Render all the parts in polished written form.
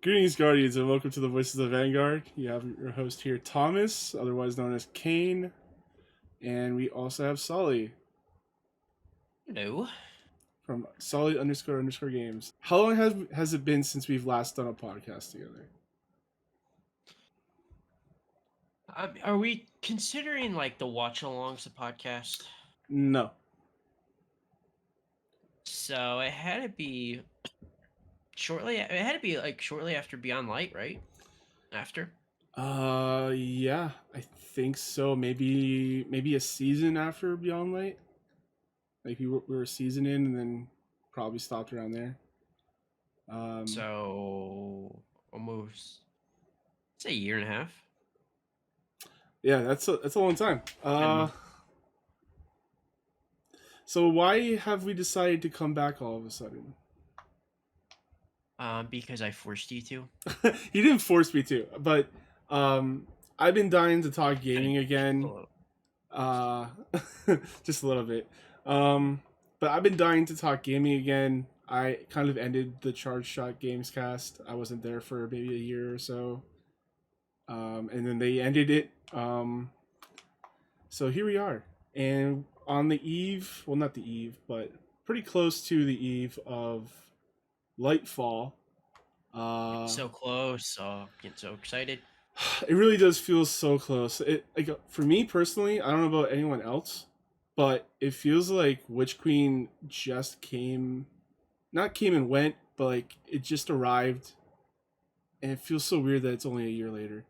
Greetings, Guardians, and welcome to the Voices of Vanguard. You have your host here, Thomas, otherwise known as Kane, and we also have Solly Hello. from Solly__games. How long has it been since we've last done a podcast together? Are we considering like the watch-alongs of podcast? No. So it had to be shortly. It had to be like shortly after Beyond Light, right? After. Yeah, I think so. Maybe a season after Beyond Light. Like we were a season in, and then probably stopped around there. So almost, say, a year and a half. Yeah, that's a long time. So why have we decided to come back all of a sudden? Because I forced you to. He didn't force me to, but I've been dying to talk gaming again. Just a little bit. But I've been dying to talk gaming again. I kind of ended the Charge Shot Games cast. I wasn't there for maybe a year or so. And then they ended it. So here we are. And on the eve, well, not the eve, but pretty close to the eve of Lightfall. So close. Getting so excited. It really does feel so close. It like for me personally, I don't know about anyone else, but it feels like Witch Queen just not came and went, but like it just arrived, and it feels so weird that it's only a year later.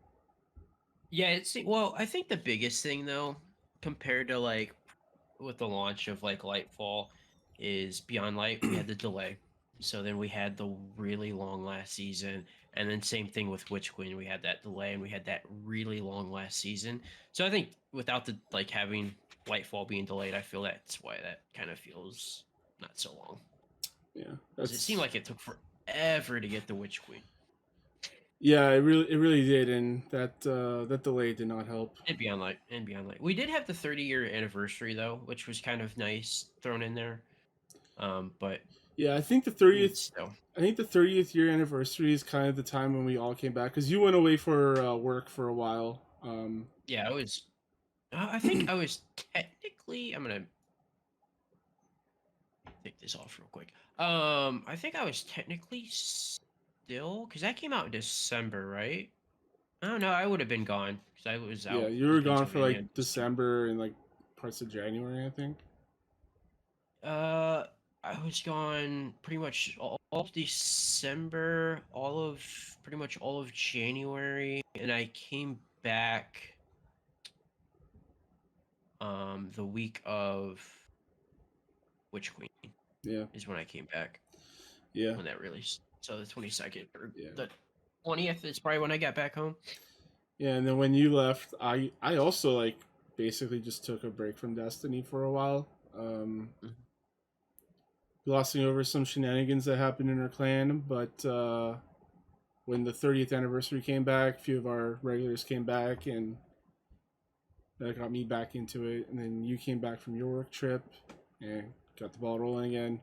Yeah, I think the biggest thing though, compared to like with the launch of like Lightfall, is Beyond Light. We had the delay, so then we had the really long last season, and then same thing with Witch Queen. We had that delay, and we had that really long last season. So I think without the like having Lightfall being delayed, I feel that's why that kind of feels not so long. Yeah, Because it seemed like it took forever to get the Witch Queen. Yeah, it really did, and that delay did not help. And Beyond Light. We did have the 30-year anniversary though, which was kind of nice thrown in there. But yeah, I think the 30th year anniversary is kind of the time when we all came back because you went away for work for a while. Yeah, I was. I think I was technically. I'm gonna take this off real quick. I think I was technically still because that came out in December, right? I don't know. I would have been gone because I was out. Yeah, you were in gone for Pennsylvania. like December and like parts of January, I think. Uh, I was gone pretty much all of December, pretty much all of January, and I came back the week of Witch Queen. Yeah. Is when I came back. Yeah. When that released. So the 22nd or Yeah. the 20th is probably when I got back home. Yeah, and then when you left, I also like basically just took a break from Destiny for a while. Glossing over some shenanigans that happened in our clan, but when the 30th anniversary came back, a few of our regulars came back, and that got me back into it. And then you came back from your work trip and got the ball rolling again.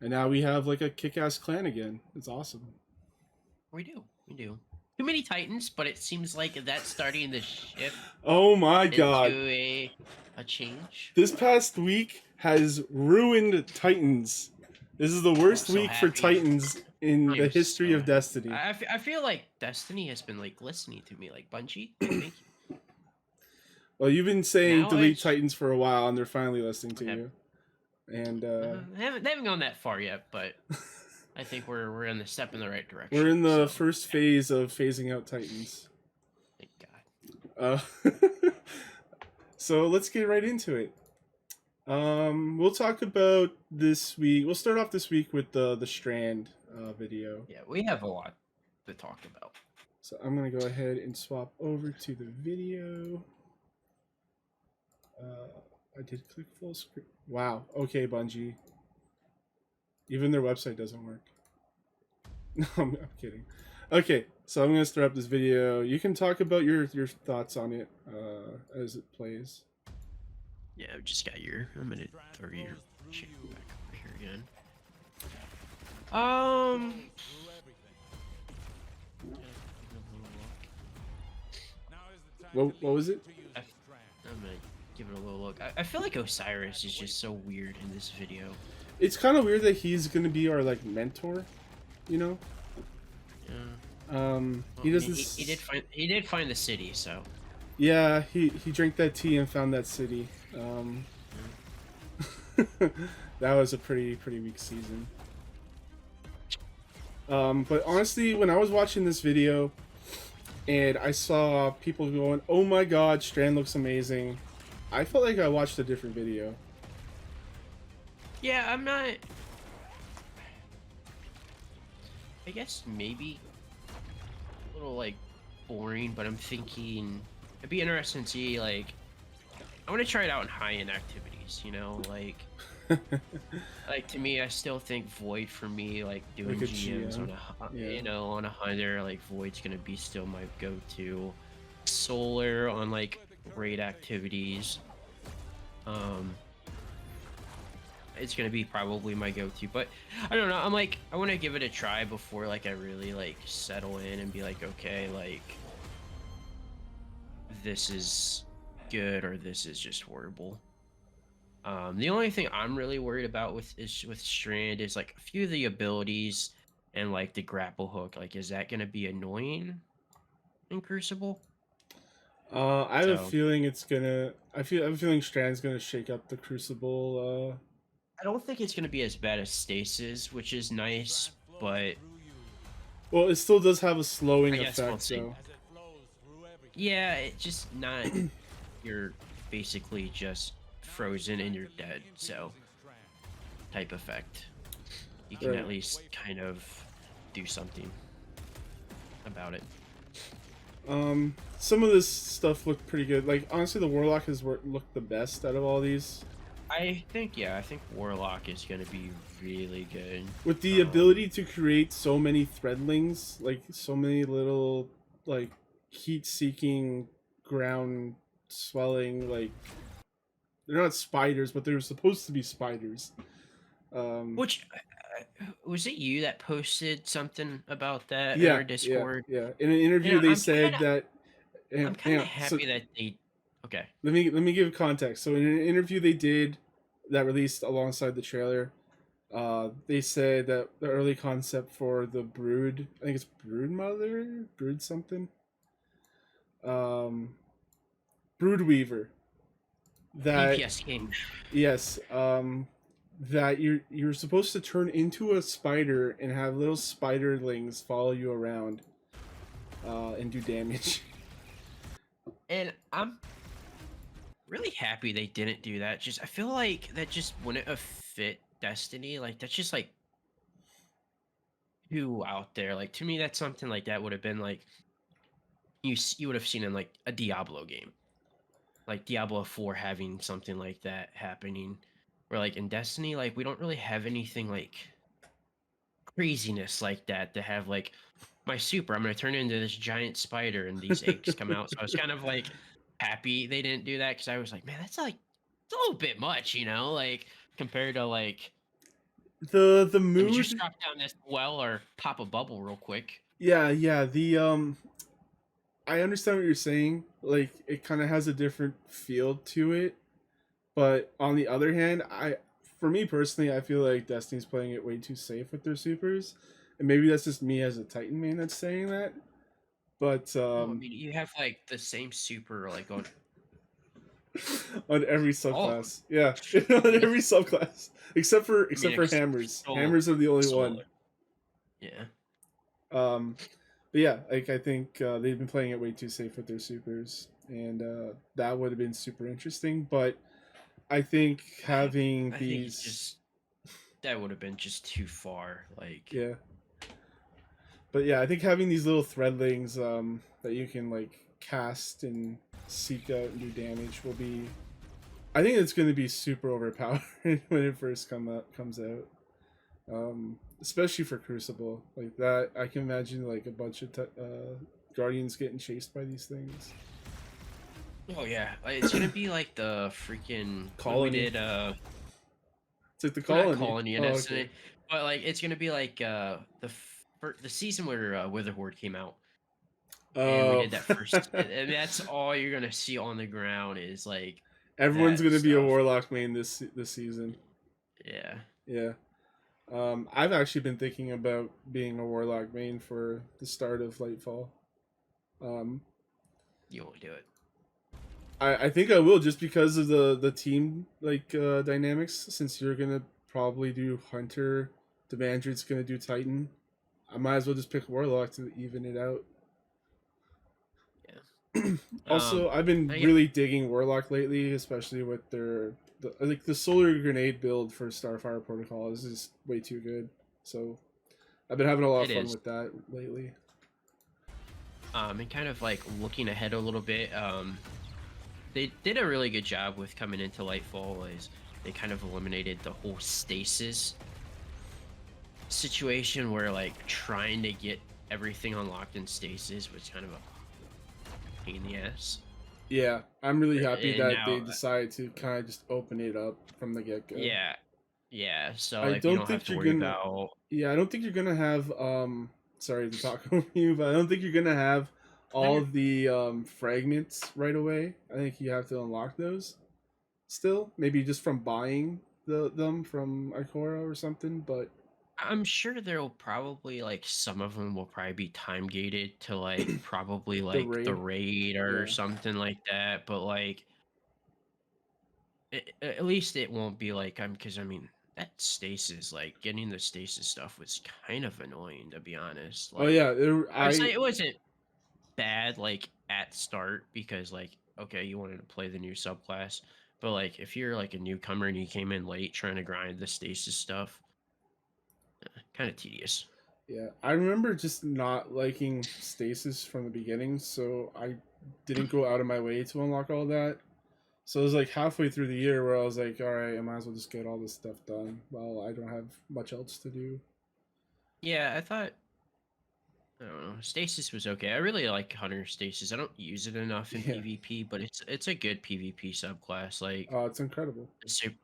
And now we have like a kick-ass clan again. It's awesome. We do. Too many Titans, but it seems like that's starting to shift. Oh my god! Into a change. This past week has ruined Titans. This is the worst week for Titans in the history of Destiny. I feel like Destiny has been like listening to me, like Bungie. Thank you. Well, you've been saying delete Titans for a while, and they're finally listening to you. And they haven't gone that far yet, but I think we're in the step in the right direction. We're in the first phase of phasing out Titans. Thank God. So let's get right into it. We'll talk about this week. We'll start off this week with the Strand video. Yeah, we have a lot to talk about. So I'm gonna go ahead and swap over to the video. I did click full screen. Wow. Okay, Bungie. Even their website doesn't work. No, I'm kidding. Okay, so I'm gonna start up this video. You can talk about your thoughts on it as it plays. Yeah, I've just got I'm gonna throw your shit back over here again. What was it? I, I'm gonna give it a little look. I feel like Osiris is just so weird in this video. It's kind of weird that he's gonna be our like mentor, you know. Yeah. Well, He I does mean, he this. did find the city, so. Yeah, he drank that tea and found that city. That was a pretty weak season. But honestly, when I was watching this video and I saw people going, "Oh my God, Strand looks amazing," I felt like I watched a different video. Yeah, I'm not. I guess maybe a little like boring, but I'm thinking it'd be interesting to see like I want to try it out in high-end activities. You know, like to me, I still think Void for me, like doing Like a GMs on GM. Yeah. you know, on a hunter, like Void's gonna be still my go-to. Solar on like raid activities. Um, it's gonna be probably my go-to, but I don't know. I'm like, I want to give it a try before like I really like settle in and be like, okay, like this is good or this is just horrible. The only thing I'm really worried about with Strand is like a few of the abilities and like the grapple hook. Like, is that gonna be annoying in Crucible? I have a So feeling it's gonna. I have a feeling Strand's gonna shake up the Crucible. I don't think it's gonna be as bad as Stasis, which is nice, but Well, it still does have a I slowing guess we'll effect, see. though. Yeah, it's just not. You're basically just frozen and you're dead. So type effect. You can at Right. least kind of do something about it. Some of this stuff looked pretty good. Like honestly, the Warlock has looked the best out of all these. I think yeah, I think Warlock is gonna be really good. With the ability to create so many threadlings, like so many little like heat-seeking, ground swelling, like they're not spiders, but they're supposed to be spiders. Which was it you that posted something about that in Yeah, our yeah, Discord? yeah. In an And interview, they said that. I'm Hang kind of on. So happy that they. Okay. let me give context. So in an interview they did that released alongside the trailer, they said that the early concept for the brood, I think it's brood mother, brood something, um, brood weaver. That DPS game. yes, that you're supposed to turn into a spider and have little spiderlings follow you around, and do damage. And I'm really happy they didn't do that. Just I feel like that just wouldn't have fit Destiny. Like that's just like too out there. Like to me, that's something like that would have been like you would have seen in like a Diablo game, like Diablo 4 having something like that happening. Where like in Destiny, like we don't really have anything like craziness like that to have like my super. I'm gonna turn into this giant spider and these eggs come out. So I was kind of like happy they didn't do that because I was like, man, that's like it's a little bit much, you know, like compared to like The let me just mood, drop down this well or pop a bubble real quick. yeah. The I understand what you're saying. Like it kind of has a different feel to it, but on the other hand, for me personally, I feel like Destiny's playing it way too safe with their supers, and maybe that's just me as a Titan main that's saying that. But No, I mean you have like the same super like on on every all of them. subclass, yeah, on every subclass I mean, except for hammers. solar, Hammers are the only one. solar. Yeah. Um, but yeah, like I think they've been playing it way too safe with their supers, and that would have been super interesting. But I think having I think it these, just that would have been just too far. Like yeah, but yeah, I think having these little threadlings that you can like cast and seek out and do damage will be. I think it's going to be super overpowered when it first comes out. Especially for Crucible, like that, I can imagine like a bunch of guardians getting chased by these things. oh yeah, it's gonna be like the freaking when we Colony. did It's like the well, not colony. colony in Oh, Destiny, okay. but like it's gonna be like the season where Witherhoard came out. and we Oh, did that first. And that's all you're gonna see on the ground is like everyone's that gonna be a stuff. warlock main this season. Yeah, Yeah. I've actually been thinking about being a warlock main for the start of Lightfall. Um, you won't do it. I think I will just because of the team dynamics. Since you're gonna probably do Hunter, Demandred's gonna do Titan. I might as well just pick Warlock to even it out. Yeah. Also, I've been I get really digging Warlock lately, especially with the Solar Grenade build for Starfire Protocol is just way too good. So I've been having a lot of it fun is. with that lately. And kind of like looking ahead a little bit. They did a really good job with coming into Lightfall. Is they kind of eliminated the whole stasis situation where like trying to get everything unlocked in stasis was kind of a pain in the ass. Yeah, I'm really happy And that they now, decided to kind of just open it up from the get go. yeah, yeah. So I like you don't don't have think to you're worry gonna. about. Yeah, I don't think you're gonna have. Sorry to talk over you, but I don't think you're gonna have No, all of the fragments right away. I think you have to unlock those still. Maybe just from buying them from Ikora or something. But I'm sure there'll probably like some of them will probably be time gated to like probably the like the raid, raid or yeah, something like that. But like at least it won't be like I'm because I mean that stasis like getting the stasis stuff was kind of annoying to be honest. oh Like yeah, I would say it wasn't bad like at start because like okay you wanted to play the new subclass, but like if you're like a newcomer and you came in late trying to grind the stasis stuff, kind of tedious. yeah. I remember just not liking stasis from the beginning, so I didn't go out of my way to unlock all that. So it was like halfway through the year where I was like, all right, I might as well just get all this stuff done while I don't have much else to do. Yeah, I thought I don't know. Stasis was okay. I really like Hunter Stasis. I don't use it enough in Yeah, PvP, but it's a good PvP subclass. Like it's incredible. super,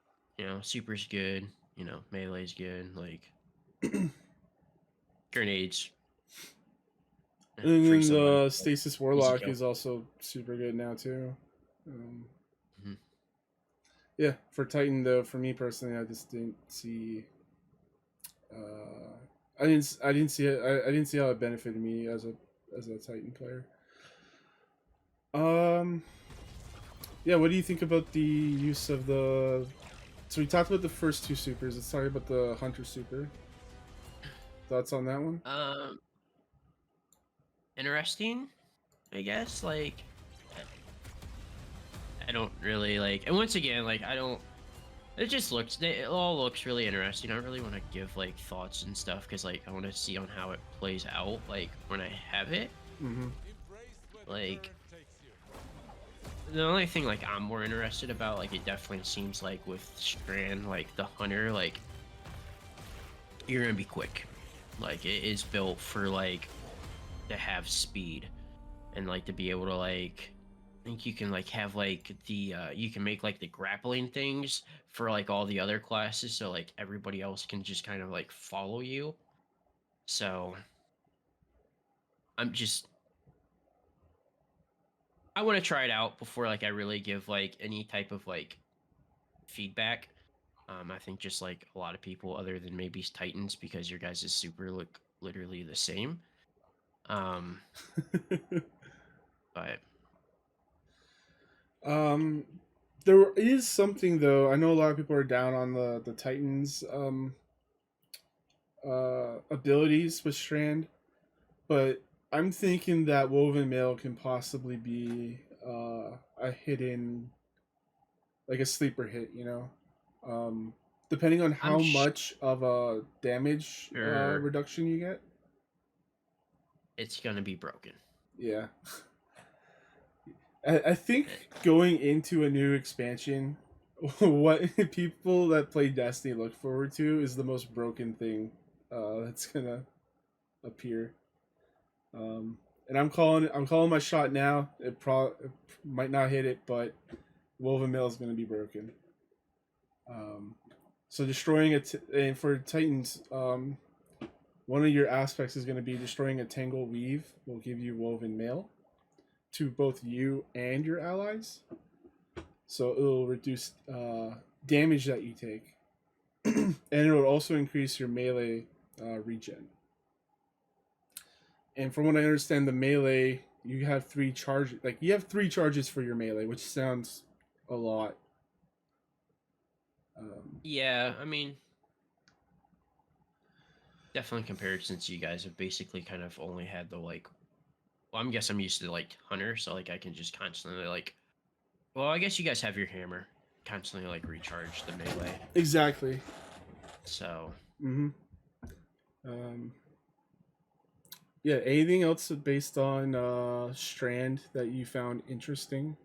super's good. Melee's good. Like And grenades, free then summon, the Stasis easy Warlock kill. is also super good now too. Um, Mhm. yeah, for Titan though, for me personally, I just didn't see. I didn't see it. I didn't see how it benefited me as a Titan player. Um, yeah. What do you think about the use of the? So we talked about the first two supers. Let's talk about the Hunter super. Thoughts on that one? Um, interesting, I guess. Like I don't really like, and once again, like I don't. It just looks. It all looks really interesting. I don't really want to give like thoughts and stuff because like I want to see on how it plays out. Like when I have it, Mm-hmm. like the only thing like I'm more interested about, like it definitely seems like with Strand, like the Hunter, like you're gonna be quick. Like it is built for like to have speed and like to be able to like I think you can like have like the you can make like the grappling things for like all the other classes so like everybody else can just kind of like follow you. So I'm just I want to try it out before like I really give like any type of like feedback. I think just like a lot of people other than maybe Titans because your guys' is super look literally the same. Um, but um, there is something though. I know a lot of people are down on the Titans abilities with Strand, but I'm thinking that Woven Mail can possibly be a hidden, like a sleeper hit. Depending on I'm how much of a damage sure reduction you get. it's gonna be broken. Yeah, I think Eh, going into a new expansion, what people that play Destiny look forward to is the most broken thing that's gonna appear. And I'm calling my shot now. It might not hit it, but Woven Mail is gonna be broken. Um, so destroying it and for Titans, One of your aspects is going to be destroying a tangle weave will give you woven mail to both you and your allies. So it'll reduce damage that you take, and it'll also increase your melee regen. And from what I understand, the melee you have three charges. Like you have three charges for your melee, which sounds a lot. Yeah, I mean, definitely compared since you guys have basically kind of only had the like. Well, I'm guess I'm used to like hunter, so like I can just constantly like. Well, I guess you guys have your hammer, constantly like recharge the melee. Exactly. So Mm-hmm. Um, yeah. Anything else based on Strand that you found interesting?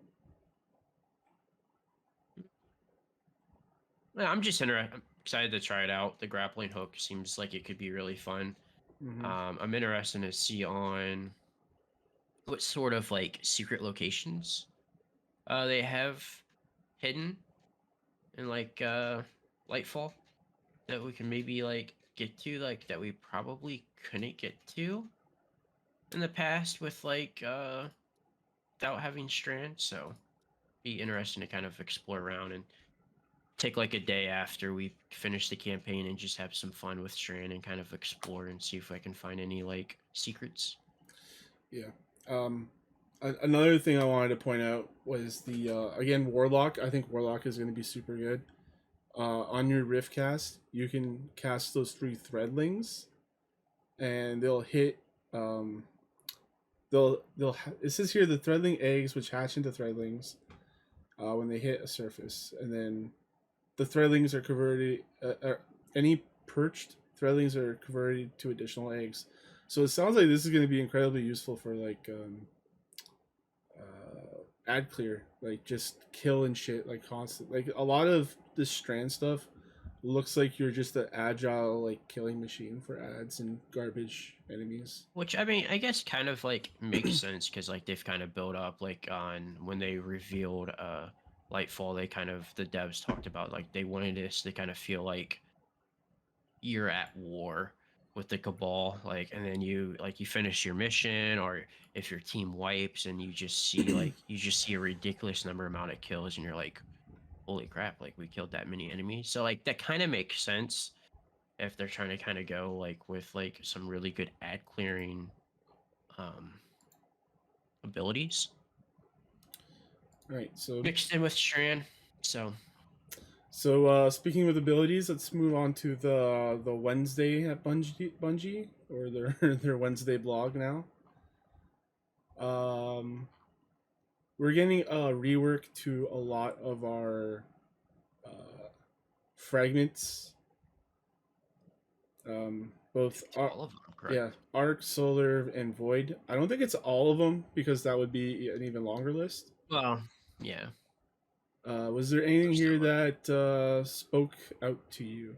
yeah, I'm excited to try it out. The grappling hook seems like it could be really fun. Mm-hmm. I'm interested to see on what sort of like secret locations they have hidden in like Lightfall that we can maybe like get to, like that we probably couldn't get to in the past with like without having Strand. So be interesting to kind of explore around and take like a day after we finish the campaign and just have some fun with Strand and kind of explore and see if I can find any like secrets. Yeah. Um, Another thing I wanted to point out was the again Warlock. I think Warlock is going to be super good. On your Rift cast, you can cast those three threadlings, and they'll hit. It says here the threadling eggs which hatch into threadlings when they hit a surface, and then the threadlings are converted. Any perched threadlings are converted to additional eggs. So it sounds like this is going to be incredibly useful for like ad clear, like just killing shit like constant. Like a lot of this Strand stuff looks like you're just an agile like killing machine for ads and garbage enemies. Which I mean, I guess kind of like makes sense because like they've kind of built up like on when they revealed Lightfall, they kind of the devs talked about like they wanted this to kind of feel like you're at war with the cabal, like, and then you finish your mission, or if your team wipes and you just see a ridiculous amount of kills and you're like, holy crap, like we killed that many enemies. So like that kind of makes sense if they're trying to kind of go like with like some really good ad clearing um abilities All right, mixed in with Strand. So speaking with abilities, let's move on to the Wednesday at Bungie or their their Wednesday blog now. Um, we're getting a rework to a lot of our uh, fragments. I Both think all of them, yeah, correct? Arc, Solar, and Void. I don't think it's all of them because that would be an even longer list. Well, yeah, Was there anything most of here them are. that spoke out to you?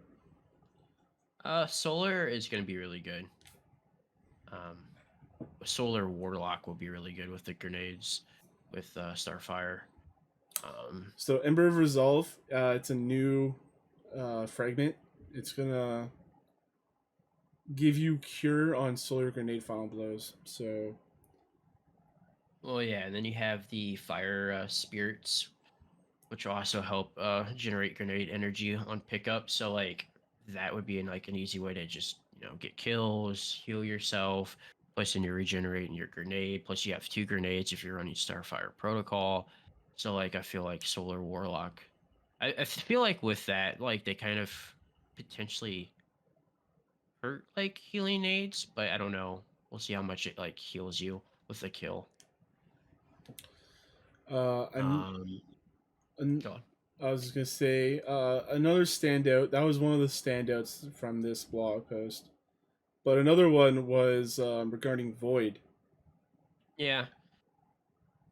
Solar is going to be really good. Um, Solar Warlock will be really good with the grenades, with Starfire. Um, So Ember of Resolve, it's a new fragment. It's gonna give you cure on solar grenade final blows. So well, yeah, and then you have the Fire Spirits, which will also help generate grenade energy on pickup. So like that would be like an easy way to just get kills, heal yourself, plus then you're regenerating your grenade. Plus you have two grenades if you're running Starfire Protocol. So like I feel like Solar Warlock. I feel like with that, like they kind of potentially hurt like healing aids, but I don't know. We'll see how much it like heals you with the kill. and, Um, Go on. I was gonna say another standout. That was one of the standouts from this blog post. But another one was regarding Void. Yeah.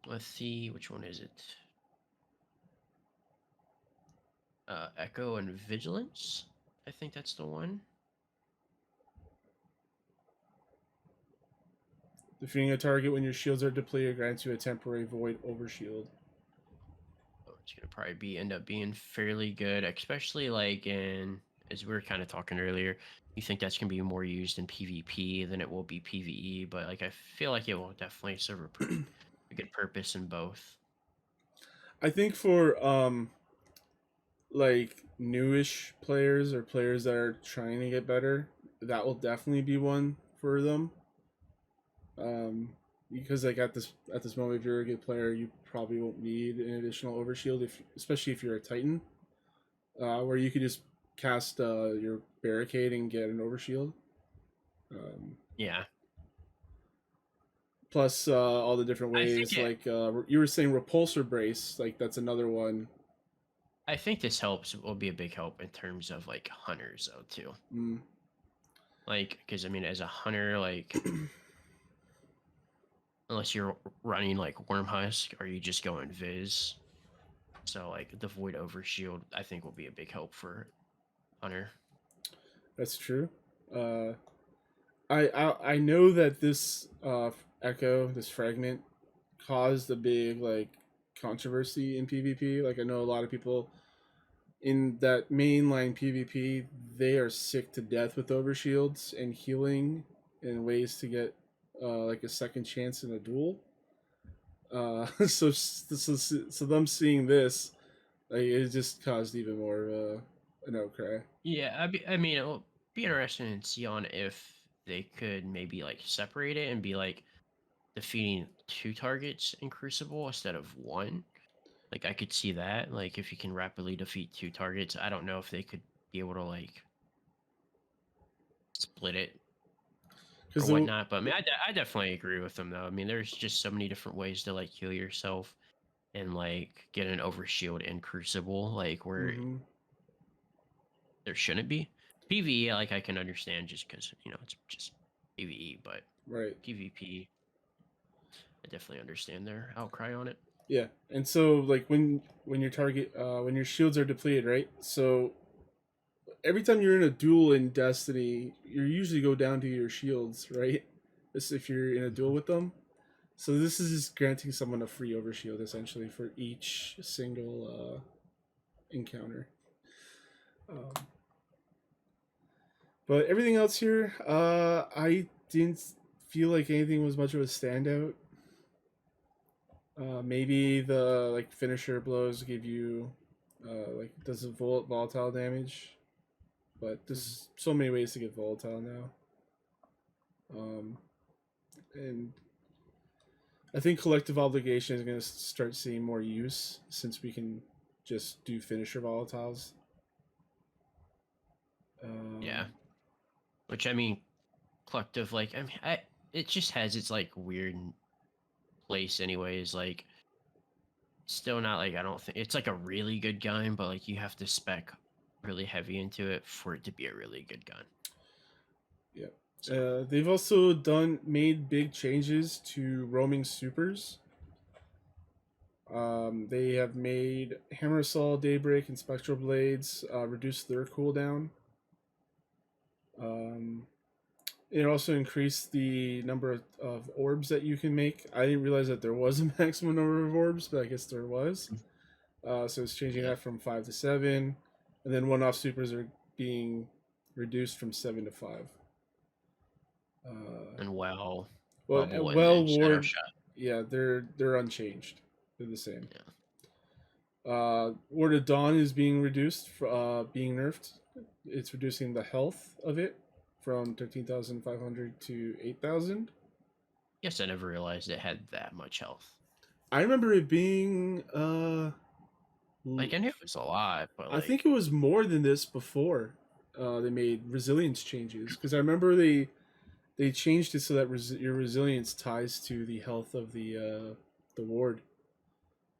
Let's see, which one is it? Echo and Vigilance. I think that's the one. Defeating a target when your shields are depleted grants you a temporary Void overshield. Oh, it's gonna probably be end up being fairly good, especially like in as we were kind of talking earlier. you think that's gonna be more used in PvP than it will be PvE, but like I feel like it will definitely serve a good purpose in both. I think for like newish players or players that are trying to get better, that will definitely be one for them. Um, because like at this moment, if you're a good player, you probably won't need an additional overshield, if especially if you're a Titan, where you could just cast your barricade and get an overshield. Um, Yeah, Plus all the different I think ways, it. like you were saying, repulsor brace, like that's another one. I think this helps will be a big help in terms of like hunters though too. Mm. Like, because I mean, as a hunter, like unless you're running like Worm Husk or you just go in Viz, so like the Void Overshield, I think will be a big help for hunter. That's true. Uh, I know that this echo, this fragment, caused a big like controversy in PvP. Like I know a lot of people in that mainline PvP, they are sick to death with overshields and healing and ways to get like a second chance in a duel. So them seeing this, like, it just caused even more an outcry. Yeah, I mean, it'll be interesting to see on if they could maybe like separate it and be like defeating two targets in Crucible instead of one. Like I could see that. Like if you can rapidly defeat two targets, I don't know if they could be able to like split it or Because the whatnot. But I mean, I definitely agree with them though. I mean, there's just so many different ways to like heal yourself and like get an overshield in Crucible, like where mm-hmm, there shouldn't be. PvE, like I can understand just because it's just PvE, but right. PvP, I definitely understand their outcry on it. Yeah, and so like when your target when your shields are depleted, right? So every time you're in a duel in Destiny, you usually go down to your shields, right? This if you're in a duel Mhm. with them. So this is just granting someone a free overshield essentially for each single encounter. Um, but everything else here, I didn't feel like anything was much of a standout. Maybe the like finisher blows give you like does a volatile damage, but Mhm. there's so many ways to get volatile now. Um, and I think collective obligation is going to start seeing more use since we can just do finisher volatiles. Yeah, Um, which I mean, collective, like I mean, it just has its like weird place, anyways. Like, still not like I don't think it's like a really good gun, but like you have to spec really heavy into it for it to be a really good gun. yeah. So They've also made big changes to roaming supers. They have made Hammer Assault, Daybreak, and Spectral Blades reduce their cooldown. Um, it also increased the number of orbs that you can make. I didn't realize that there was a maximum number of orbs, but I guess there was. So it's changing yeah, that from 5 to 7, and then one-off supers are being reduced from 7 to 5. Uh, and well, well, bubble and well, then shadow Ward, shot. yeah, they're unchanged. They're the same. Yeah. Ward of Dawn is being reduced, being nerfed. It's reducing the health of it from 13,500 to 8,000. Guess I never realized it had that much health. I remember it being Like I knew it was a lot, but I think like it was more than this before they made resilience changes, because I remember they changed it so that your resilience ties to the health of the ward,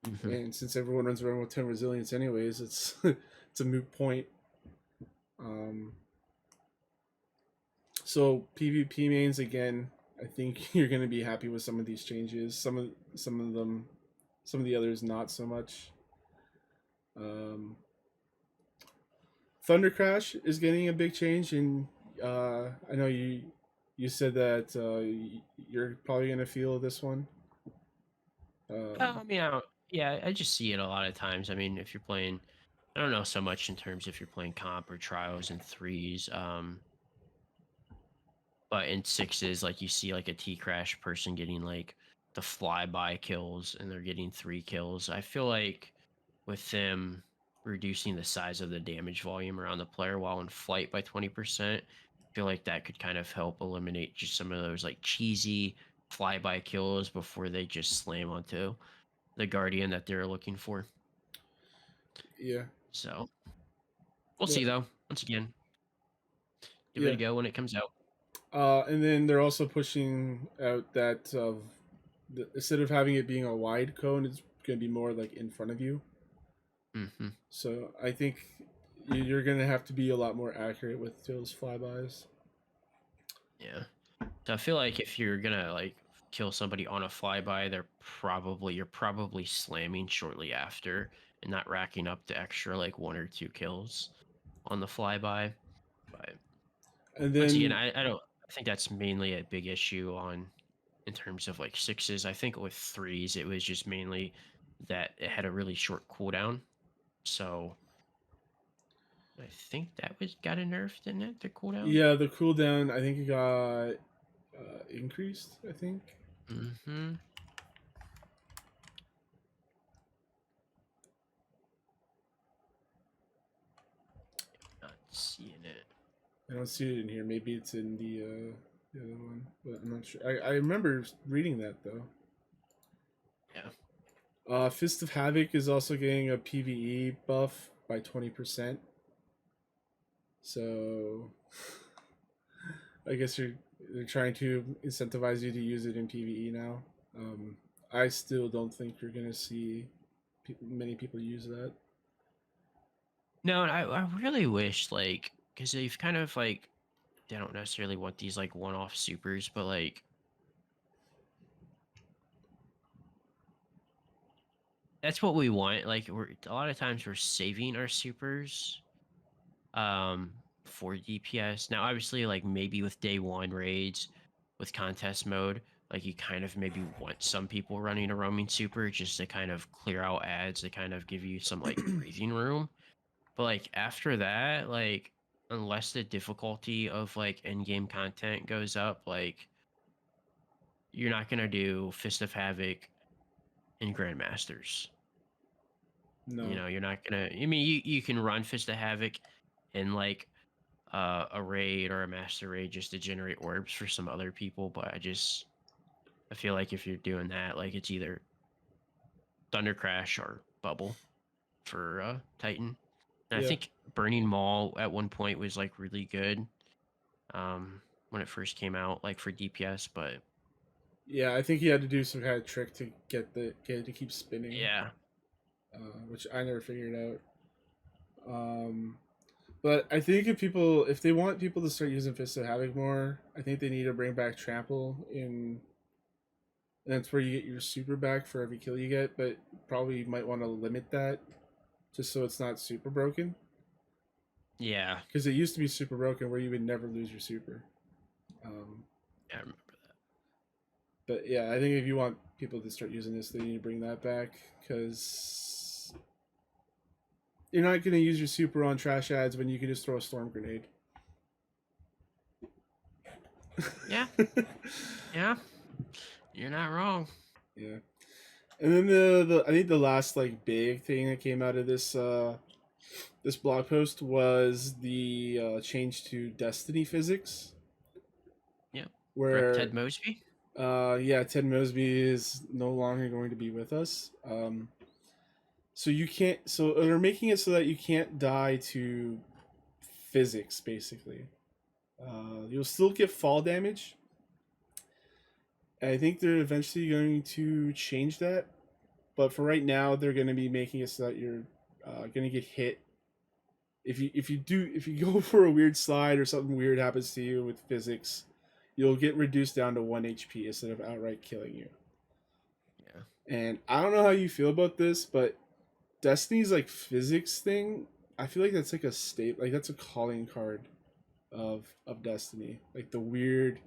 mhm. and since everyone runs around with 10 resilience anyways, it's it's a moot point. Um, so PvP mains again, I think you're going to be happy with some of these changes. Some of them, some of the others not so much. Um, Thunder Crash is getting a big change, and I know you said that you're probably gonna feel this one. Um, I mean, yeah, I just see it a lot of times. I mean, if you're playing, I don't know so much in terms if you're playing comp or trials and threes. But in sixes, like you see like a T crash person getting like the flyby kills and they're getting 3 kills. I feel like with them reducing the size of the damage volume around the player while in flight by 20%, I feel like that could kind of help eliminate just some of those like cheesy flyby kills before they just slam onto the guardian that they're looking for. Yeah. So we'll Yeah. see though. Once again, give it Yeah. a go when it comes out. And then they're also pushing out that instead of having it being a wide cone, it's going to be more like in front of you. Hmm. So I think you're going to have to be a lot more accurate with those flybys. Yeah. So I feel like if you're gonna like kill somebody on a flyby, you're probably slamming shortly after and not racking up the extra like 1 or 2 kills on the flyby. But And once again, then I think that's mainly a big issue on in terms of like sixes. I think with threes it was just mainly that it had a really short cooldown. So I think that was got a nerf, didn't it? The cooldown? yeah, the cooldown I think it got increased. I think. Mm-hmm. Not seeing it. I don't see it in here. Maybe it's in the other one, but I'm not sure. I remember reading that though. Yeah. Fist of Havoc is also getting a PVE buff by 20%. So I guess they're trying to incentivize you to use it in PVE now. I still don't think you're gonna see many people use that. No, and I really wish like because they've kind of like they don't necessarily want these like one-off supers, but like that's what we want. Like we're a lot of times we're saving our supers um for DPS. Now obviously like maybe with day one raids with contest mode, like you kind of maybe want some people running a roaming super just to kind of clear out ads to kind of give you some like breathing room. But like after that, like unless the difficulty of like in-game content goes up, like you're not gonna do Fist of Havoc in Grandmasters. You No. know, you're not gonna. I mean, you can run Fist of Havoc in like a raid or a master raid just to generate orbs for some other people, but I feel like if you're doing that, like it's either Thunder Crash or Bubble for Titan. And I Yeah. think Burning Maul at one point was like really good when it first came out, like for DPS, but Yeah, I think he had to do some kind of trick to get it to keep spinning, yeah. which I never figured out. But I think if they want people to start using Fist of Havoc more, I think they need to bring back Trample in. And that's where you get your super back for every kill you get, but probably might want to limit that just so it's not super broken. Yeah. Because it used to be super broken where you would never lose your super. Um, I remember that. but yeah, I think if you want people to start using this, they need to bring that back because you're not going to use your super on trash ads when you can just throw a storm grenade. Yeah. Yeah. You're not wrong. Yeah. And then the I think the last like big thing that came out of this blog post was the change to Destiny physics, Yeah. Rep where Ted Mosby. yeah, Ted Mosby is no longer going to be with us. So you can't. So they're making it so that you can't die to physics, basically. You'll still get fall damage. And I think they're eventually going to change that, but for right now, they're going to be making it so that you're going to get hit. If you go for a weird slide or something weird happens to you with physics, you'll get reduced down to 1 HP instead of outright killing you. Yeah. And I don't know how you feel about this, but Destiny's like physics thing, I feel like that's like a state, like that's a calling card of Destiny, like the weird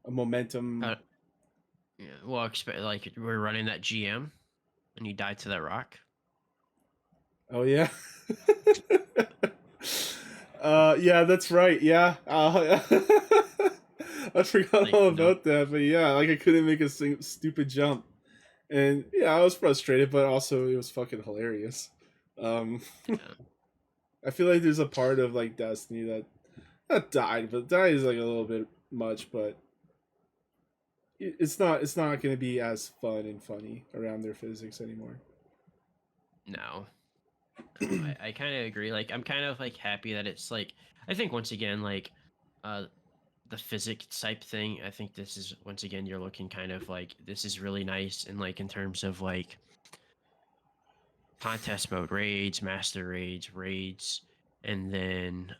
momentum. Yeah. Well, expect like we're running that GM and you died to that rock. Oh yeah. Yeah, that's right. Yeah. I forgot Like, all you know, about that, but yeah, like I couldn't make a stupid jump, and yeah, I was frustrated, but also it was fucking hilarious. Um, yeah. I feel like there's a part of like Destiny that not died, but died is like a little bit much, but it's not going to be as fun and funny around their physics anymore. No, no, I kind of agree. Like, I'm kind of like happy that it's like, I think once again, like, uh, the physics type thing. I think this is once again you're looking kind of like this is really nice and like in terms of like contest mode raids, master raids, and then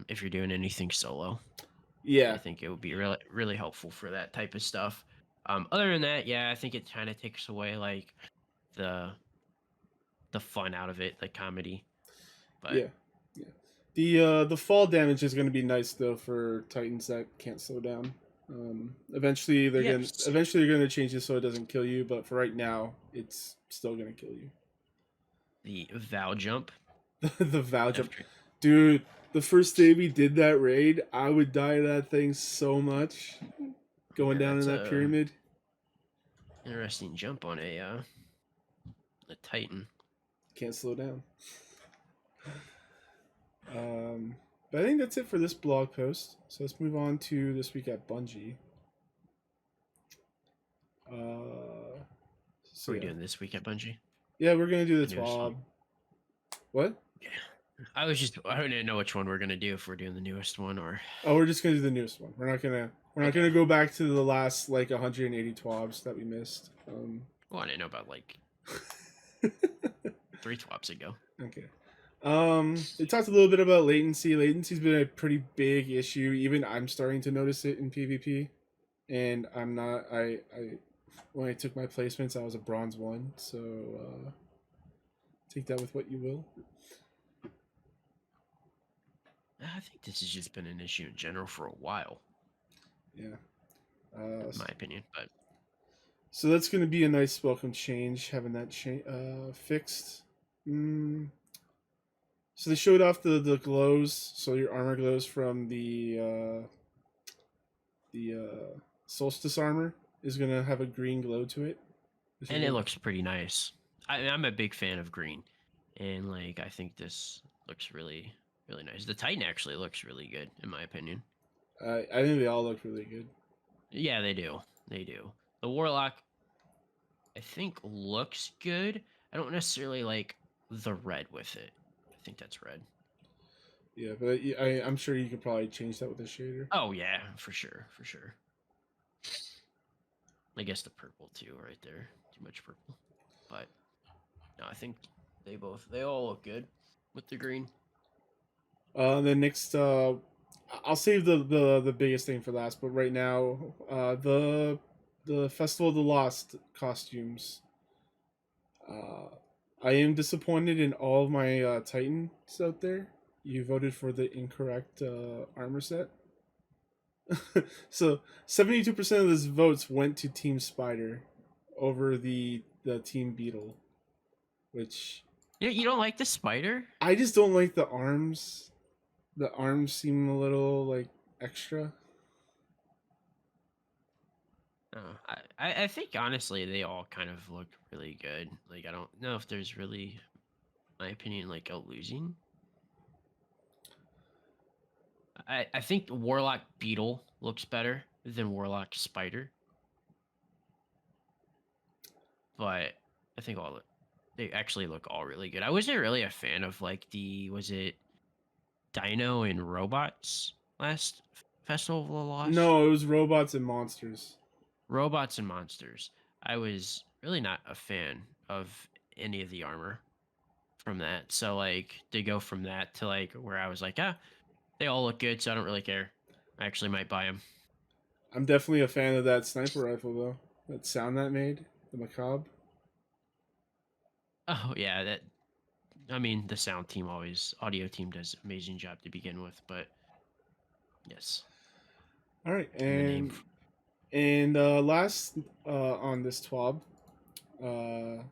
if you're doing anything solo, I Yeah, think it would be really helpful for that type of stuff. Other than that, yeah, I think it kind of takes away like the the fun out of it, the comedy. But yeah, yeah. The fall damage is going to be nice though for Titans that can't slow down. yes, Eventually they're gonna change it so it doesn't kill you, but for right now, it's still gonna kill you. the Val jump The Vow jump, after dude. The first day we did that raid, I would die to that thing so much. Going yeah, down in that's that a pyramid, interesting jump on a Titan. can't slow down. But I think that's it for this blog post. So let's move on to this week at Bungie. What So are we yeah, doing this week at Bungie? yeah, we're gonna do the The newest one. TWAB. What? Yeah. I didn't know which one we're gonna do if we're doing the newest one or Oh, we're just gonna do the newest one. We're not okay. gonna go back to the last like 180 TWABs that we missed. Well, I didn't know about like 3 swaps ago. Okay. They talked a little bit about latency. Latency's been a pretty big issue. Even I'm starting to notice it in PvP, and I'm not. I when I took my placements, I was a bronze one. So take that with what you will. I think this has just been an issue in general for a while, Yeah. in my opinion. But So that's going to be a nice welcome change, having that fixed. So they showed off the glows, so your armor glows from the solstice armor is going to have a green glow to it. and it looks pretty nice. I'm a big fan of green, and like I think this looks really nice. The Titan actually looks really good in my opinion. I think they all look really good. Yeah, they do. They do. The Warlock I think looks good. I don't necessarily like the red with it. I think that's red. Yeah, but I'm sure you could probably change that with the shader. Oh yeah, for sure, for sure. I guess the purple too, right there. Too much purple, but no, I think they all look good with the green. Then next, I'll save the biggest thing for last. But right now, the Festival of the Lost costumes. Uh, I am disappointed in all of my Titans out there. You voted for the incorrect armor set. So 72% of those votes went to Team Spider over the Team Beetle, which You don't like the spider? I just don't like the arms. The arms seem a little like extra. Oh, I think honestly they all kind of look really good. Like I don't know if there's really, my opinion, like a losing. I think Warlock Beetle looks better than Warlock Spider, but I think they actually look all really good. I wasn't really a fan of like the was it Dino and Robots last Festival of the Lost? No, it was robots and monsters. Robots and Monsters. I was really not a fan of any of the armor from that. So like to go from that to like where I was like, ah, they all look good, so I don't really care. I actually might buy them. I'm definitely a fan of that sniper rifle though. That sound that made, the macabre. Oh yeah, that I mean the sound team always audio team does an amazing job to begin with, but yes. All right, And the name and last on this TWAB, uh,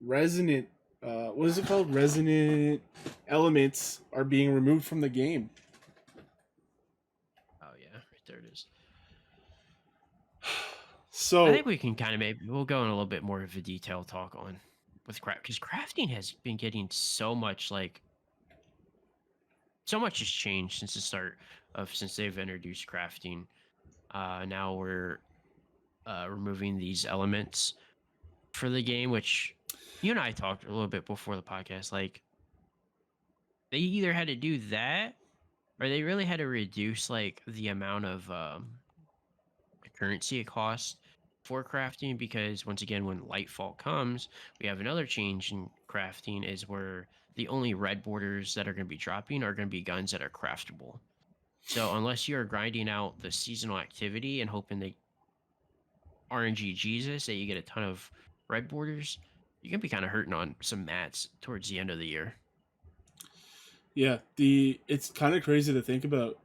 resonant. What is it called? Resonant elements are being removed from the game. oh yeah, right there it is. I So think we can kind of maybe we'll go in a little bit more of a detailed talk on with craft because crafting has been getting so much like so much has changed since the start of since they've introduced crafting. Now we're removing these elements for the game, which you and I talked a little bit before the podcast. Like they either had to do that or they really had to reduce like the amount of currency it costs for crafting because once again when lightfall comes we have another change in crafting is where the only red borders that are going to be dropping are going to be guns that are craftable. So unless you're grinding out the seasonal activity and hoping that RNG Jesus that you get a ton of red borders, you're gonna be kind of hurting on some mats towards the end of the year. yeah, the it's kind of crazy to think about.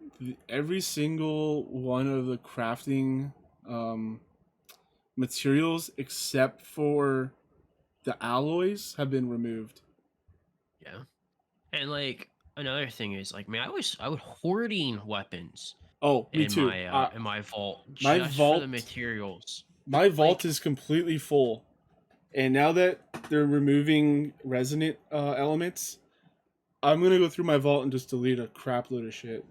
Every single one of the crafting um, materials, except for the alloys, have been removed. Yeah, and like another thing is like man, I was hoarding weapons Oh, me too. in my vault My just for the vault, materials. my vault Like is completely full, and now that they're removing resonant elements, I'm gonna go through my vault and just delete a crap load of shit.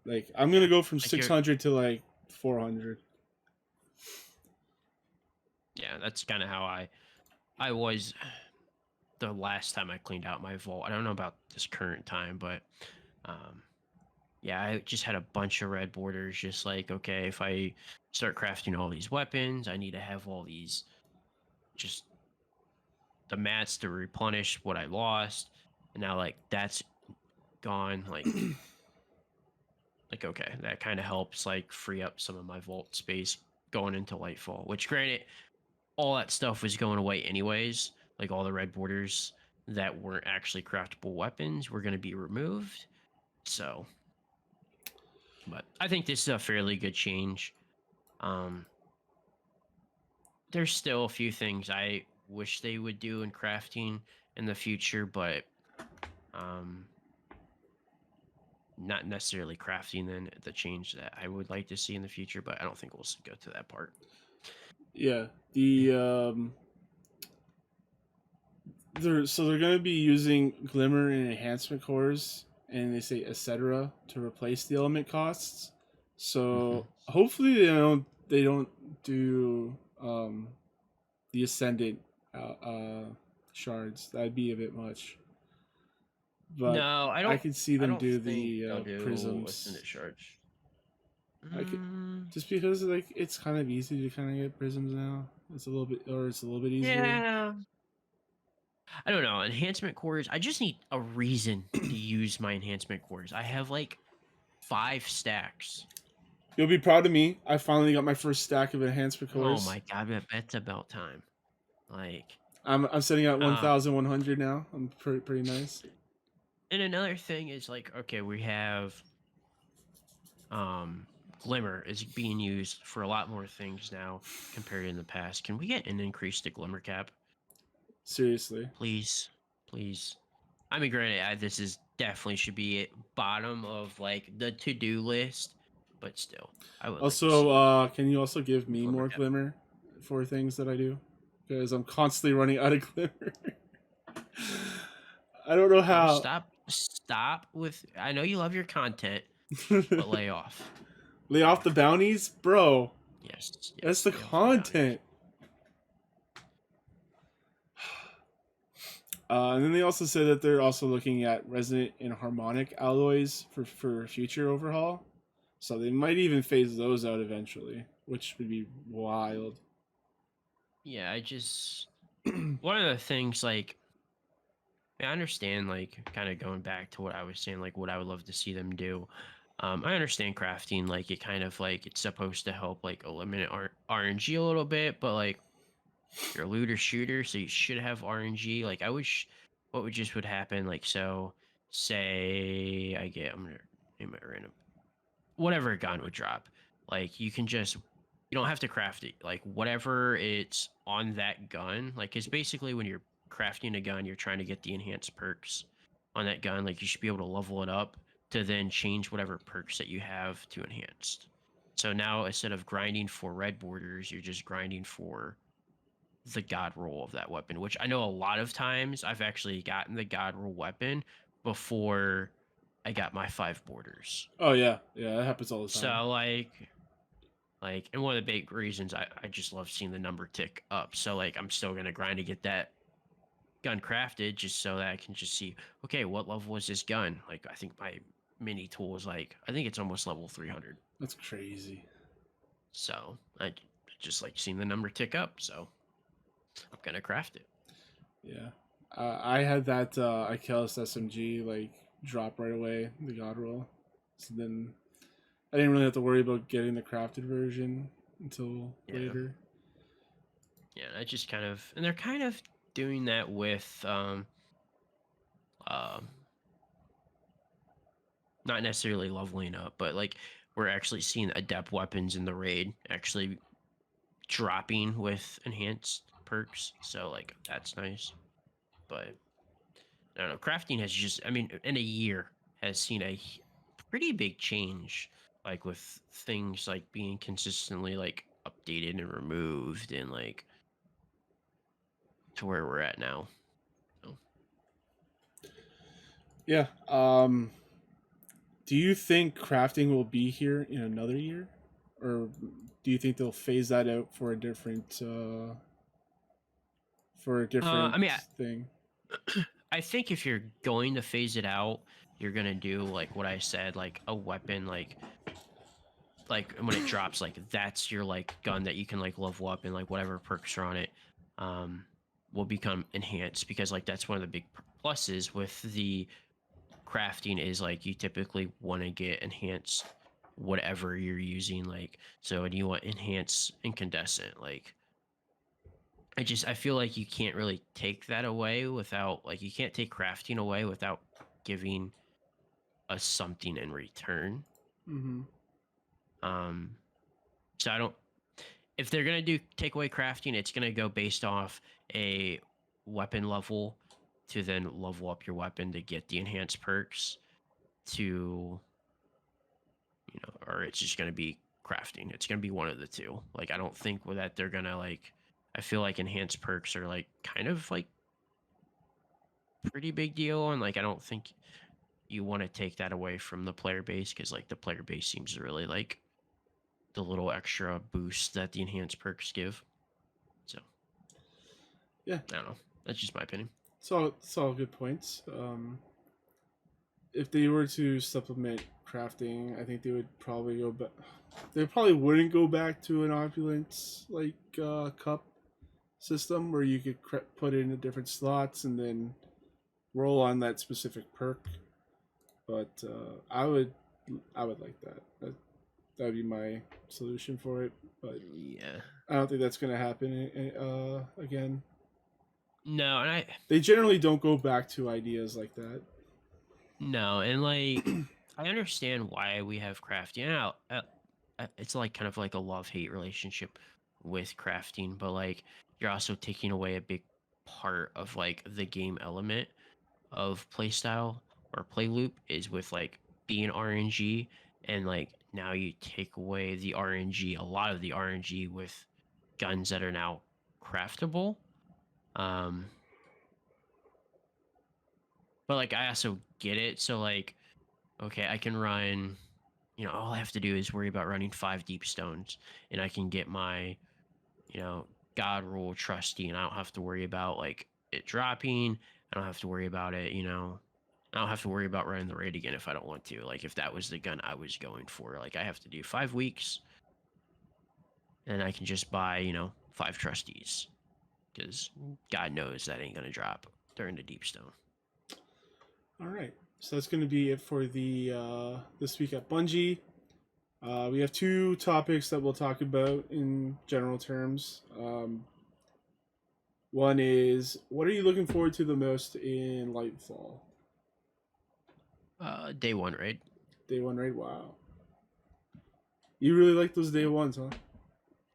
Like I'm gonna yeah, go from like you're 600 to like 400. yeah, that's kind of how I was the last time I cleaned out my vault. I don't know about this current time, but um yeah, I just had a bunch of red borders. Just like, okay, if I start crafting all these weapons, I need to have all these just the mats to replenish what I lost. And now, like, that's gone. Like okay, that kind of helps, like, free up some of my vault space going into Lightfall. Which, granted, all that stuff was going away anyways. Like, all the red borders that weren't actually craftable weapons were going to be removed. So, but I think this is a fairly good change. Um, there's still a few things I wish they would do in crafting in the future, but um, not necessarily crafting then the change that I would like to see in the future. But I don't think we'll go to that part. Yeah, the they're gonna be using glimmer and enhancement cores, and they say etc. to replace the element costs. Hmm. So hopefully they don't do the ascendant shards. That'd be a bit much, but No, I I don't. could see I them don't do think the they'll do a prisms. Syndic charge. I could Mm, just because like it's kind of easy to kind of get prisms now. It's a little bit easier. yeah, I don't know. Enhancement cores. I just need a reason to use my enhancement cores. I have like 5 stacks. You'll be proud of me. I finally got my first stack of enhancement Oh cores. my god, that's about time. Like, I'm sitting at um, 1,100 now. I'm pretty nice. and another thing is like, okay, we have um glimmer is being used for a lot more things now compared to in the past. Can we get an increase to glimmer cap, Seriously. please? Please. I mean, granted, this is definitely should be at bottom of like the to-do list, but still, I would like to Also, see can you also give me glimmer more cap. glimmer for things that I do? Because I'm constantly running out of glimmer. I don't know Bro, how. stop with. I know you love your content, but lay off. Lay Lay off the off. bounties, bro. Yes, That's yes, the lay off the bounties. content. And then they also said that they're also looking at resonant and harmonic alloys for future overhaul. So they might even phase those out eventually, which would be wild. Yeah, I just one of the things like I understand, like, kind of going back to what I was saying, like, what I would love to see them do. I understand crafting, like, it kind of like it's supposed to help, like, eliminate RNG a little bit, but like, you're a looter shooter, so you should have RNG. Like, I wish what would just would happen, like, so say I'm gonna name it random, whatever a gun would drop. Like, you can just you don't have to craft it. Like whatever it's on that gun, like it's basically when you're crafting a gun, you're trying to get the enhanced perks on that gun. Like you should be able to level it up to then change whatever perks that you have to enhanced. So now instead of grinding for red borders, you're just grinding for the god roll of that weapon, which I know a lot of times I've actually gotten the god roll weapon before I got my 5 borders. Oh yeah, yeah, that happens all the time. So and one of the big reasons I just love seeing the number tick up. So like I'm still gonna grind to get that gun crafted just so that I can just see, okay, what level is this gun? Like I think my mini tool is like I think it's almost level 300. That's crazy. So I just like seeing the number tick up. So I'm gonna craft it. Yeah, I had that Ikelis SMG like drop right away, the God roll. So then I didn't really have to worry about getting the crafted version until Yeah. later. Yeah, I just kind of, and they're kind of doing that with uh, not necessarily leveling up, but like we're actually seeing adept weapons in the raid actually dropping with enhanced perks. So like that's nice. But I don't know, crafting has just, I mean, in a year has seen a pretty big change, like with things like being consistently like updated and removed and like to where we're at now. So, Yeah. Do you think crafting will be here in another year, or do you think they'll phase that out for a different I mean, thing? I think if you're going to phase it out, you're gonna do like what I said, like a weapon, like when it drops, like that's your like gun that you can like level up and like whatever perks are on it, um, will become enhanced because like that's one of the big pluses with the crafting is like you typically want to get enhanced whatever you're using, like so and you want enhance incandescent like I feel like you can't really take that away without like you can't take crafting away without giving us something in return. Mm-hmm. Um, so I don't. If they're gonna do take away crafting, it's gonna go based off a weapon level to then level up your weapon to get the enhanced perks to or it's just gonna be crafting. It's gonna be one of the two. Like I don't think that they're gonna like. I feel like enhanced perks are like kind of like pretty big deal, and like I don't think you want to take that away from the player base because like the player base seems to really like the little extra boost that the enhanced perks give. So Yeah, I don't know. That's just my opinion. it's all good points. If they were to supplement crafting, I think they would probably go back. They probably wouldn't go back to an opulence like cup system where you could put it into different slots and then roll on that specific perk. But I would like that. That would be my solution for it. But Yeah. I don't think that's gonna happen again. No, and They generally don't go back to ideas like that. no, and like I understand why we have crafting. Now, it's like kind of like a love hate relationship with crafting, but like you're also taking away a big part of like the game element of playstyle or play loop is with like being RNG, and like now you take away the RNG, a lot of the RNG with guns that are now craftable. Um, but like I also get it. So like, okay, I can run. All I have to do is worry about running 5 deep stones, and I can get my, you know, God rule trusty, and I don't have to worry about like it dropping. I don't have to worry about it. I don't have to worry about running the raid again if I don't want to. Like if that was the gun I was going for, like I have to do 5 weeks, and I can just buy 5 trustees because God knows that ain't gonna drop during the deep stone. All right, so that's going to be it for the this week at Bungie. We have two topics that we'll talk about in general terms. One is, what are you looking forward to the most in Lightfall? Day one raid. Day one raid. Wow, you really like those day ones, huh?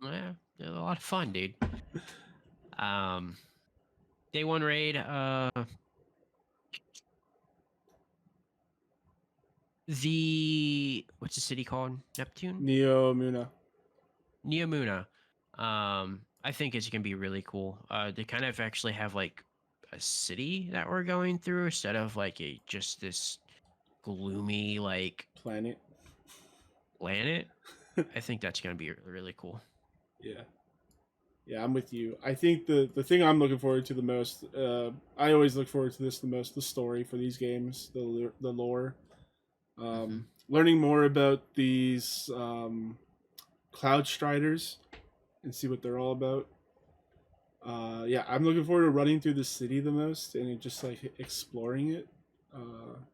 Yeah, they're a lot of fun, dude. Um, day one raid. The what's the city called? Neptune? Neo Muna. Neomuna. I think it's gonna be really cool. They kind of actually have like a city that we're going through instead of like a just this gloomy like Planet. planet. I think that's gonna be really cool. Yeah. Yeah, I'm with you. I think the thing I'm looking forward to the most, I always look forward to this the most, the story for these games, the lore. Hmm. Learning more about these Cloud Striders and see what they're all about. Yeah, I'm looking forward to running through the city the most and just like exploring it.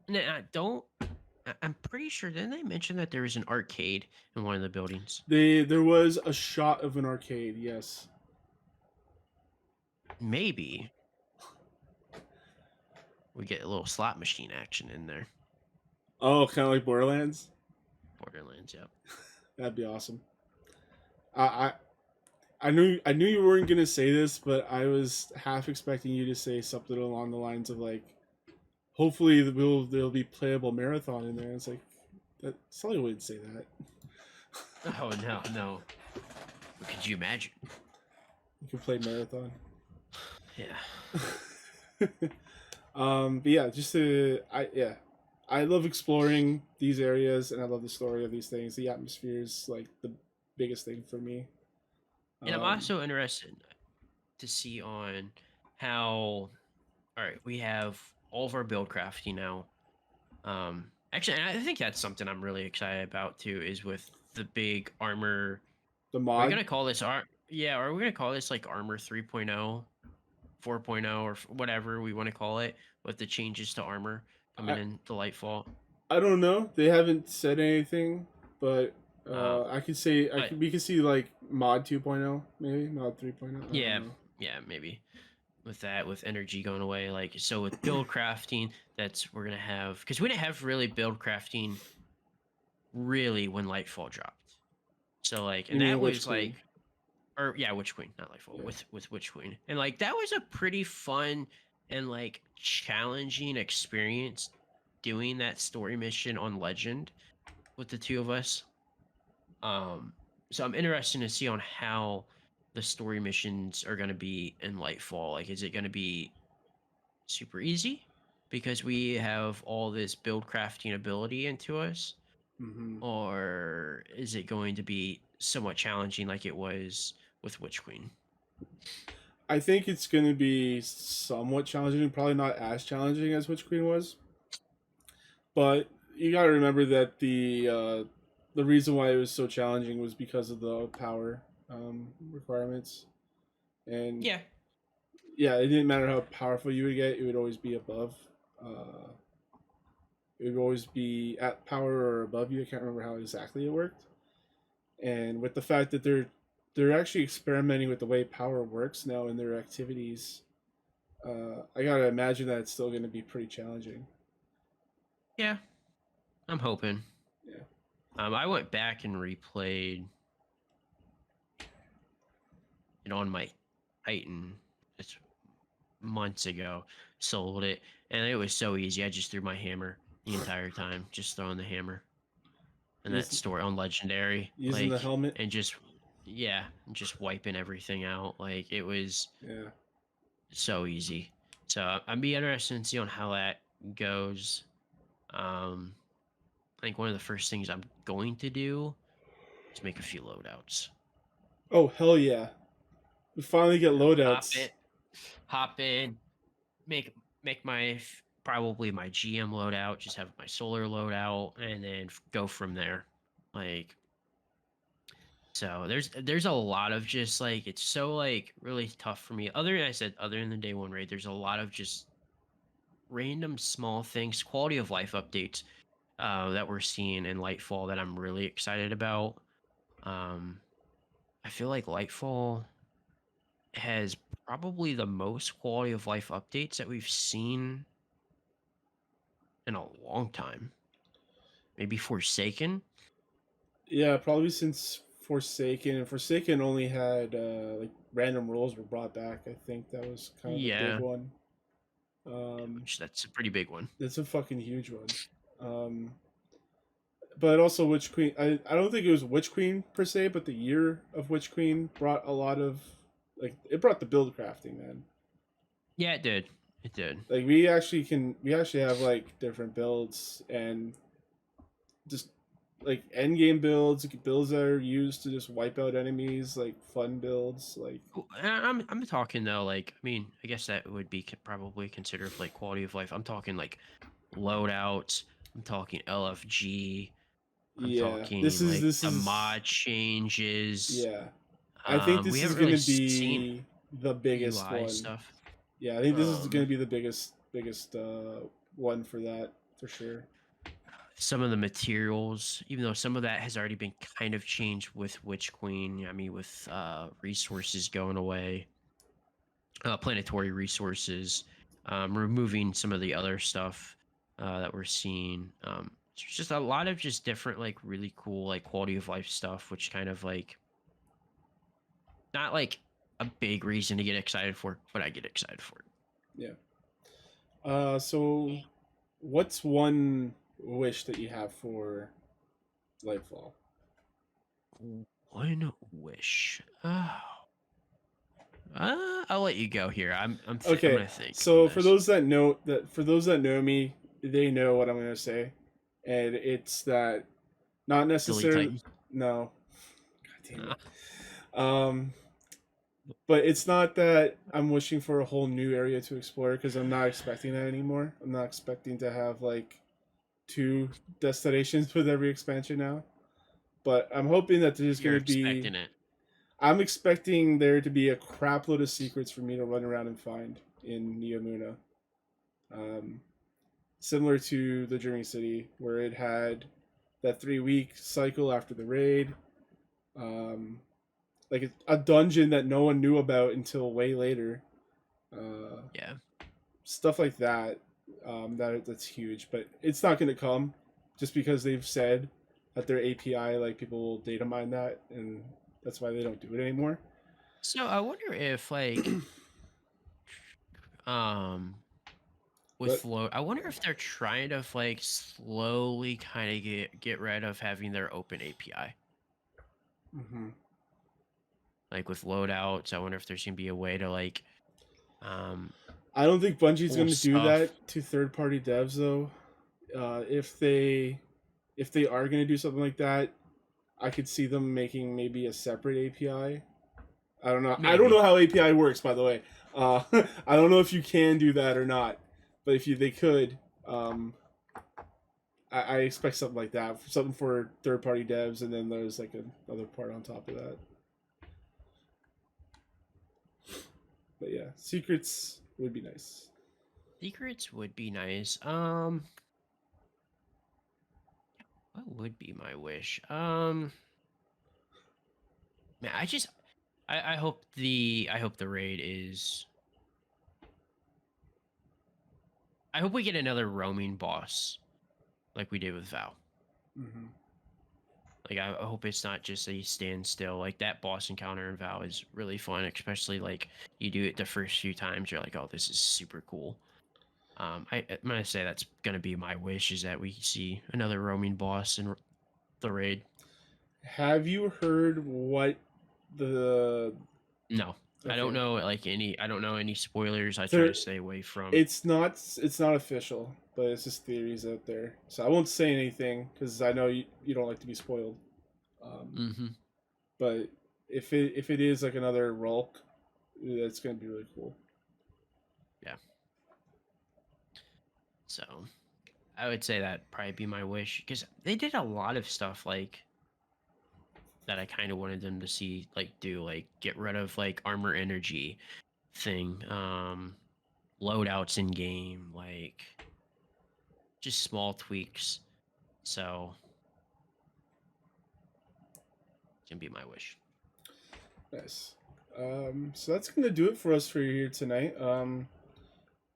Now, don't. I'm pretty sure. Didn't they mention that there was an arcade in one of the buildings? There was a shot of an arcade, yes. Maybe we get a little slot machine action in there. Oh, kind of like Borderlands. Borderlands, yep. That'd be awesome. I, I I knew you weren't gonna say this, but I was half expecting you to say something along the lines of like, hopefully there'll be playable marathon in there. It's like that Sully wouldn't say that. Oh no, no. Could you imagine? You can play marathon. Yeah. But yeah, I love exploring these areas, and I love the story of these things. The atmosphere is like the biggest thing for me. And I'm Um, also interested to see on how. All right, we have all of our build crafting now. Actually, and I think that's something I'm really excited about too. Is with the big armor. the Are we mod, gonna call this Yeah, are we gonna call this like armor 3.0, 4.0, or whatever we want to call it, with the changes to armor coming I in Delightful? I don't know. They haven't said anything, but Um, I could say but we could see like mod 2.0, maybe mod 3.0. I don't yeah, know. yeah, maybe with that, with energy going away, like so with build crafting, that's we're gonna have because we didn't have really build crafting really when Lightfall dropped. So like, You and mean that Witch was Queen? like, or yeah, Witch Queen, not Lightfall, Yeah. with Witch Queen, and like that was a pretty fun and like challenging experience doing that story mission on Legend with the two of us. Um, so I'm interested to see on how the story missions are going to be in Lightfall. Like, is it going to be super easy because we have all this build crafting ability into us, Hmm. or is it going to be somewhat challenging like it was with Witch Queen? I think it's going to be somewhat challenging. Probably not as challenging as Witch Queen was, but you got to remember that the reason why it was so challenging was because of the power requirements, and Yeah, yeah, it didn't matter how powerful you would get; it would always be above. Uh, it would always be at power or above you. I can't remember how exactly it worked. And with the fact that they're actually experimenting with the way power works now in their activities, I gotta imagine that it's still going to be pretty challenging. yeah, I'm hoping. Yeah. I went back and replayed it on my Titan. It's months ago, sold it, and it was so easy. I just threw my hammer the entire time, just throwing the hammer and that Using, story on legendary, using the like, helmet. and just yeah, just wiping everything out. Like it was Yeah. so easy. So I'd be interested to see on how that goes. Um, I think one of the first things I'm going to do is make a few loadouts. Oh hell yeah! We finally get Hop loadouts. it, hop in, make make my probably my GM loadout, just have my solar loadout, and then go from there. Like so, there's a lot of just like it's so like really tough for me. Other than I said, other than the day one raid, there's a lot of just random small things, quality of life updates that we're seeing in Lightfall that I'm really excited about. Um, I feel like Lightfall has probably the most quality of life updates that we've seen in a long time. Maybe Forsaken. Yeah, probably since Forsaken. And Forsaken only had like random rules were brought back. I think that was kind of the big Yeah, one. yeah, Um, which that's a pretty big one. it's a fucking huge one. Um, but also Witch Queen. I don't think it was Witch Queen per se, but the year of Witch Queen brought a lot of like it brought the build crafting, man. Yeah, it did. It did. Like we actually have like different builds and just like end game builds, builds that are used to just wipe out enemies, like fun builds, like I'm talking though, like, I mean, I guess that would be probably considered like quality of life. I'm talking like loadouts. I'm talking LFG. I'm yeah. talking like This the is mod changes. yeah. I think We this is haven't really gonna seen be the biggest UI one. stuff. Yeah, I think this is gonna Um, be the biggest one for that for sure. some of the materials, even though some of that has already been kind of changed with Witch Queen. I mean, with resources going away, planetary resources, removing some of the other stuff that we're seeing. It's just a lot of just different, like really cool, like quality of life stuff, which kind of like not like a big reason to get excited for, but I get excited for it. Yeah. So what's one wish that you have for Lightfall? One wish. I'll let you go here. I'm Okay, gonna think on so this. for those that know me, they know what I'm gonna say, and it's that not Delete necessarily Titans. no, god damn Uh, it. Um, but it's not that I'm wishing for a whole new area to explore because I'm not expecting that anymore. I'm not expecting to have like two destinations with every expansion now. But I'm hoping that there's you're gonna be expecting it. I'm expecting there to be a crapload of secrets for me to run around and find in Neomuna. Um, Similar to the Dreaming City, where it had that 3 week cycle after the raid. Um, like a dungeon that no one knew about until way later. Uh, Yeah. Stuff like that. That's huge, but it's not going to come just because they've said that their API, like people will data mine that, and that's why they don't do it anymore. So I wonder if like um But with load, I wonder if they're trying to like slowly kind of get rid of having their open API. mhm. Like with loadouts, I wonder if there's gonna be a way to like um I don't think Bungie's pull going to do stuff. that to third party devs though. If they are going to do something like that, I could see them making maybe a separate API. I don't know. I don't Maybe. know how API works, by the way. I don't know if you can do that or not. But if they could, um, I expect something like that, something for third party devs, and then there's like another part on top of that. But yeah, secrets would be nice. Secrets would be nice. What would be my wish? Man, I hope the raid is. I hope we get another roaming boss like we did with Val. Mm-hmm. Like I hope it's not just a standstill. Like that boss encounter in Val is really fun, especially like you do it the first few times. You're like, oh, this is super cool. I'm gonna say that's gonna be my wish is that we see another roaming boss in the raid. Have you heard what the No, I don't okay? know like any. I don't know any spoilers. I try There, to stay away from. it's not official, but it's just theories out there. So I won't say anything because I know you don't like to be spoiled. Um, Mm-hmm. but if it is like another Rulk, that's gonna be really cool. Yeah. So I would say that probably be my wish because they did a lot of stuff like that. I kind of wanted them to see like do like get rid of like armor energy thing, loadouts in game, like just small tweaks. So it's gonna be my wish. Nice. So that's gonna do it for us for here tonight.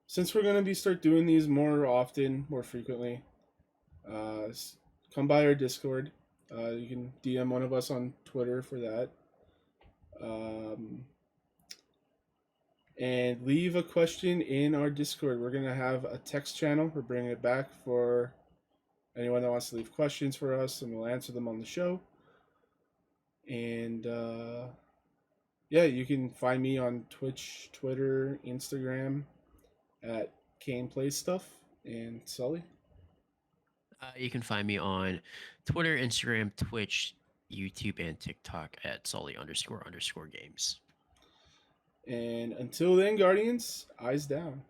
Since we're gonna be start doing these more often, more frequently, uh, come by our Discord. You can DM one of us on Twitter for that. Um, and leave a question in our Discord. We're gonna have a text channel. We're bringing it back for anyone that wants to leave questions for us, and we'll answer them on the show. And yeah, you can find me on Twitch, Twitter, Instagram at Kane Plays Stuff. And Sully. You can find me on Twitter, Instagram, Twitch, YouTube, and TikTok at Sully__games. And until then, Guardians, eyes down.